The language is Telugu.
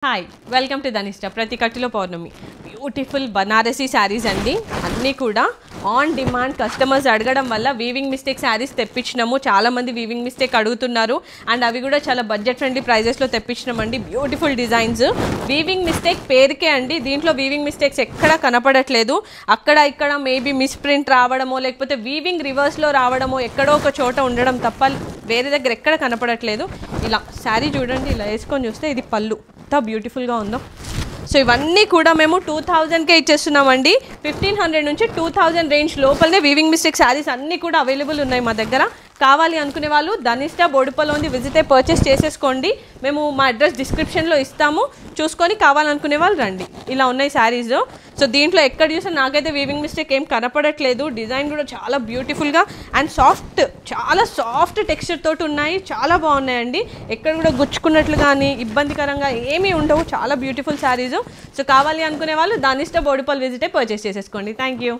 హాయ్ వెల్కమ్ టు ధనిష్ట ప్రతి కట్టులో పౌర్ణమి బ్యూటిఫుల్ బనారసీ శారీస్ అండి అన్నీ కూడా ఆన్ డిమాండ్ కస్టమర్స్ అడగడం వల్ల వీవింగ్ మిస్టేక్ శారీస్ తెప్పించినాము చాలామంది వీవింగ్ మిస్టేక్ అడుగుతున్నారు అండ్ అవి కూడా చాలా బడ్జెట్ ఫ్రెండ్లీ ప్రైజెస్లో తెప్పించినామండి బ్యూటిఫుల్ డిజైన్స్ వీవింగ్ మిస్టేక్ పేరుకే అండి దీంట్లో వీవింగ్ మిస్టేక్స్ ఎక్కడా కనపడట్లేదు అక్కడ ఇక్కడ మేబీ మిస్ ప్రింట్ రావడమో లేకపోతే వీవింగ్ రివర్స్లో రావడమో ఎక్కడో ఒక చోట ఉండడం తప్ప వేరే దగ్గర ఎక్కడ కనపడట్లేదు ఇలా శారీ చూడండి ఇలా వేసుకొని చూస్తే ఇది పళ్ళు ఎంత బ్యూటిఫుల్గా ఉందో సో ఇవన్నీ కూడా మేము 2000కే ఇచ్చేస్తున్నామండి 1500 నుంచి 2000 రేంజ్ లోపలనే వీవింగ్ మిస్టేక్ శారీస్ అన్నీ కూడా అవైలబుల్ ఉన్నాయి మా దగ్గర కావాలి అనుకునే వాళ్ళు ధనిష్ట బోడుపల్లో ఉంది విజిట్ అయ్యి పర్చేస్ చేసేసుకోండి మేము మా అడ్రస్ డిస్క్రిప్షన్లో ఇస్తాము చూసుకొని కావాలనుకునే వాళ్ళు రండి ఇలా ఉన్నాయి శారీస్ సో దీంట్లో ఎక్కడ చూసినా నాకైతే వీవింగ్ మిస్టేక్ ఏం కనపడట్లేదు డిజైన్ కూడా చాలా బ్యూటిఫుల్గా అండ్ చాలా సాఫ్ట్ టెక్స్చర్ తోటి ఉన్నాయి చాలా బాగున్నాయండి ఎక్కడ కూడా గుచ్చుకున్నట్లు కానీ ఇబ్బందికరంగా ఏమీ ఉండవు చాలా బ్యూటిఫుల్ శారీస్ సో కావాలి అనుకునే వాళ్ళు ధనిష్ట బోడుపల్ విజిట్ అయ్యి పర్చేస్ చేసేసుకోండి థ్యాంక్ యూ